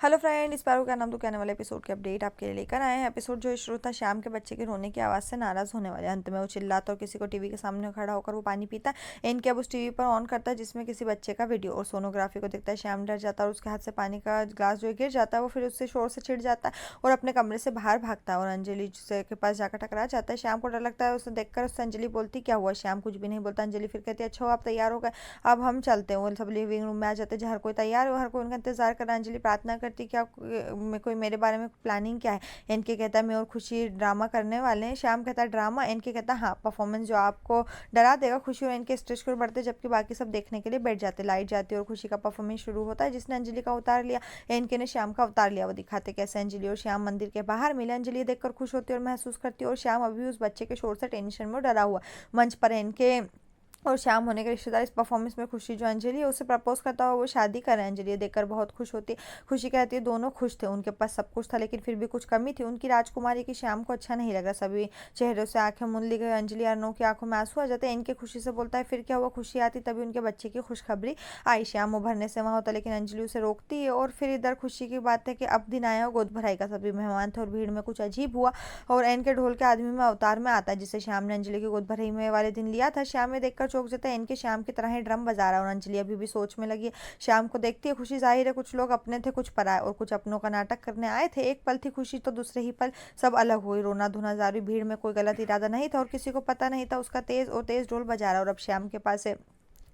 Hello friend, इस बार का नाम तो कहने वाले एपिसोड के अपडेट आपके लिए लेकर आए हैं। एपिसोड जो शुरू था श्याम के बच्चे के रोने की आवाज़ से नाराज़ होने वाले। अंत में वो चिल्लाता और किसी को टीवी के सामने खड़ा होकर वो पानी पीता है। इनके अब उस टीवी पर ऑन करता है जिसमें किसी बच्चे का वीडियो और सोनोग्राफी को दिखता है। श्याम डर जाता है और उसके हाथ से पानी का ग्लास जो गिर जाता है वो फिर उससे शोर से छिड़ जाता है और अपने कमरे से बाहर भागता है और अंजलि से के पास जाकर टकरा जाता है। श्याम को डर लगता है। उसे देखकर उससे अंजलि बोलती क्या हुआ। श्याम कुछ भी नहीं बोलता। अंजलि फिर कहती है अच्छा हो आप तैयार हो गए, अब हम चलते हैं। वो सब लिविंग रूम में आ जाते हैं जहाँ हर कोई तैयार हो, हर कोई उनका इंतजार कर रहा है। अंजलि प्रार्थना करती क्या कोई मेरे बारे में प्लानिंग क्या है। इनके कहता है मैं और खुशी ड्रामा करने वाले हैं। श्याम कहता है ड्रामा। इनके कहता है हाँ, परफॉर्मेंस जो आपको डरा देगा। खुशी और इनके स्टेज पर बढ़ते जबकि बाकी सब देखने के लिए बैठ जाते। लाइट जाती है और खुशी का परफॉर्मेंस शुरू होता है जिसने अंजलि का उतार लिया। इनके ने श्याम का उतार लिया। वो दिखाते कैसे अंजलि और श्याम मंदिर के बाहर मिले। अंजलि देखकर खुश होती है और महसूस करती है और श्याम अभी उस बच्चे के शोर से टेंशन में डरा हुआ। मंच पर इनके और श्याम होने के रिश्तेदार इस परफॉर्मेंस में खुशी जो अंजलि है उसे प्रपोज करता हुआ वो शादी कर रहे हैं। अंजलि देखकर बहुत खुश होती है। खुशी कहती है दोनों खुश थे, उनके पास सब कुछ था लेकिन फिर भी कुछ कमी थी। उनकी राजकुमारी की श्याम को अच्छा नहीं लगा। सभी चेहरों से आंखें मूंद ली गई। अंजलि अर्नो की आंखों में आंसू आ जाते हैं। इनके खुशी से बोलता है फिर क्या हुआ। खुशी आती तभी उनके बच्चे की खुशखबरी आई। श्याम उभरने से वहाँ होता लेकिन अंजलि उसे रोकती है और फिर इधर खुशी की बात है कि अब दिन आया हो गोद भराई का। सभी मेहमान थे और भीड़ में कुछ अजीब हुआ और इनके ढोल के आदमी में अवतार में आता है जिसे श्याम ने अंजलि की गोद भराई में वाले दिन लिया था। श्याम में देखकर चौंक जाता है। इनके श्याम की तरह ही ड्रम बजा रहा है और अंजलि अभी भी सोच में लगी है। श्याम को देखती है खुशी। जाहिर है कुछ लोग अपने थे कुछ पराए और कुछ अपनों का नाटक करने आए थे। एक पल थी खुशी तो दूसरे ही पल सब अलग हुई। रोना धोना जारी। भीड़ में कोई गलत इरादा नहीं था और किसी को पता नहीं था उसका तेज ढोल बजा रहा है और अब श्याम के पास है।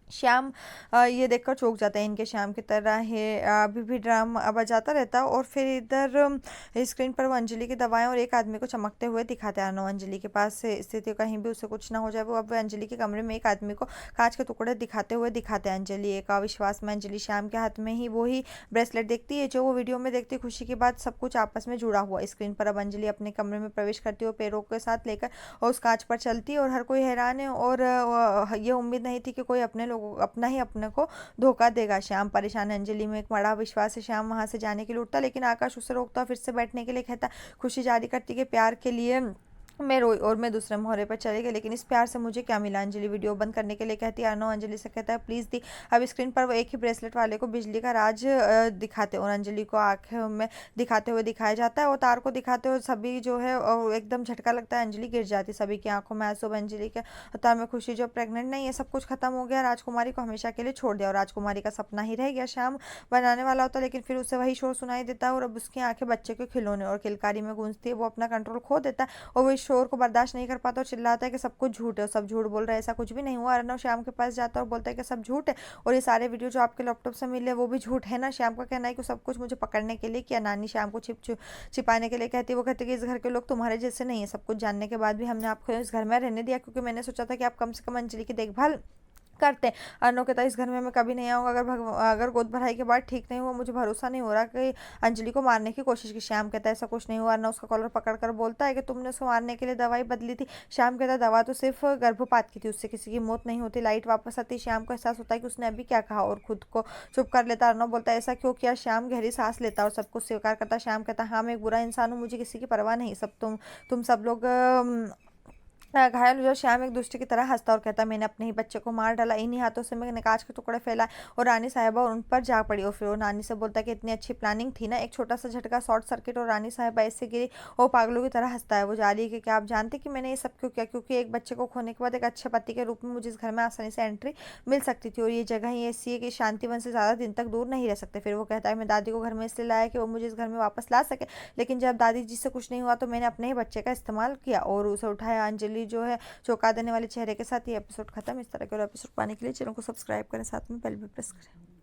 श्याम ये देखकर चौंक जाता है। इनके श्याम की तरह है अभी भी ड्राम बजाता रहता है और फिर इधर स्क्रीन पर वो अंजलि की दवाएं और एक आदमी को चमकते हुए दिखाते हैं। अंजलि के पास स्थिति कहीं भी उसे कुछ ना हो जाए। वो अब अंजलि के कमरे में एक आदमी को कांच के टुकड़े दिखाते हुए दिखाते हैं। अंजलि एक अविश्वास में अंजलि श्याम के हाथ में ही वो ही ब्रेसलेट देखती है जो वो वीडियो में देखती है। खुशी के बाद सब कुछ आपस में जुड़ा हुआ। स्क्रीन पर अब अंजलि अपने कमरे में प्रवेश करती है और पैरों के साथ लेकर और उस कांच पर चलती है और हर कोई हैरान है और ये उम्मीद नहीं थी कि कोई अपना ही अपने को धोखा देगा। श्याम परेशान है। अंजलि में एक बड़ा विश्वास है। श्याम वहां से जाने के लिए उठता लेकिन आकाश उसे रोकता फिर से बैठने के लिए कहता। खुशी जारी करती है प्यार के लिए मैं रोई और मैं दूसरे मोहरे पर चले गए लेकिन इस प्यार से मुझे क्या मिला। अंजलि वीडियो बंद करने के लिए कहती है। अर्नव अंजलि से कहता है प्लीज़ दी। अब स्क्रीन पर वो एक ही ब्रेसलेट वाले को बिजली का राज दिखाते और अंजलि को आंखों में दिखाते हुए दिखाया जाता है और तार को दिखाते हुए सभी जो है और एकदम झटका लगता है। अंजलि गिर जाती। सभी की आंखों में आंसू। अंजलि के तार में खुशी जो प्रेग्नेंट नहीं है। सब कुछ खत्म हो गया। राजकुमारी को हमेशा के लिए छोड़ दिया और राजकुमारी का सपना ही रह गया। शाम बनाने वाला होता लेकिन फिर उसे वही शोर सुनाई देता है और अब उसकी आंखें बच्चे के खिलौने और किलकारी में गूंजती है। वो अपना कंट्रोल खो देता है और वो इस शोर को बर्दाश्त नहीं कर पाता और चिल्लाता है कि सब कुछ झूठ है और सब झूठ बोल रहा है, ऐसा कुछ भी नहीं हुआ। अर्नव श्याम के पास जाता है और बोलता है कि सब झूठ है और ये सारे वीडियो जो आपके लैपटॉप से मिले वो भी झूठ है ना। श्याम का कहना है कि सब कुछ मुझे पकड़ने के लिए किया। नानी श्याम को छिपाने के लिए कहती है। वो कहती है कि इस घर के लोग तुम्हारे जैसे नहीं है। सब कुछ जानने के बाद भी हमने आपको इस घर में रहने दिया क्योंकि मैंने सोचा था कि आप कम से कम अंजलि की देखभाल करते हैं। अर्नव कहता है इस घर में मैं कभी नहीं आऊँगा अगर गोद भराई के बाद ठीक नहीं हुआ। मुझे भरोसा नहीं हो रहा कि अंजलि को मारने की कोशिश की। श्याम कहता है ऐसा कुछ नहीं हुआ। अर्नव उसका कॉलर पकड़कर बोलता है कि तुमने उसको मारने के लिए दवाई बदली थी। श्याम कहता है दवा तो सिर्फ गर्भपात की थी, उससे किसी की मौत नहीं होती। लाइट वापस आती। श्याम को एहसास होता है कि उसने अभी क्या कहा और खुद को चुप कर लेता। अर्नव बोलता है ऐसा क्यों किया। श्याम गहरी सांस लेता और सब कुछ स्वीकार करता। श्याम कहता है हाँ मैं एक बुरा इंसान हूँ, मुझे किसी की परवाह नहीं। तुम सब लोग घायल हो जाओ। श्याम एक दुष्ट की तरह हंसता और कहता मैंने अपने ही बच्चे को मार डाला। इन्हीं हाथों से मैंने कांच के टुकड़े फैलाए और रानी साहिबा उन पर जा पड़ी और फिर वो नानी से बोलता है कि इतनी अच्छी प्लानिंग थी ना। एक छोटा सा झटका, शॉर्ट सर्किट और रानी साहिबा ऐसे गिरी और पागलों की तरह हंसता है। वो जा रही है कि क्या आप जानते कि मैंने ये सब क्यों किया। क्योंकि एक बच्चे को खोने के बाद एक अच्छे पति के रूप में मुझे इस घर में आसानी से एंट्री मिल सकती थी और ये जगह ही ऐसी है कि शांतिवन से ज़्यादा दिन तक दूर नहीं रह सकते। फिर वो कहता है मैं दादी को घर में इसलिए लाया कि वो मुझे इस घर में वापस ला सके लेकिन जब दादी जी से कुछ नहीं हुआ तो मैंने अपने ही बच्चे का इस्तेमाल किया और उसे उठाया। अंजलि जो है चौंका देने वाले चेहरे के साथ ये एपिसोड खत्म। इस तरह के और एपिसोड पाने के लिए चैनल को सब्सक्राइब करें, साथ में बेल भी प्रेस करें।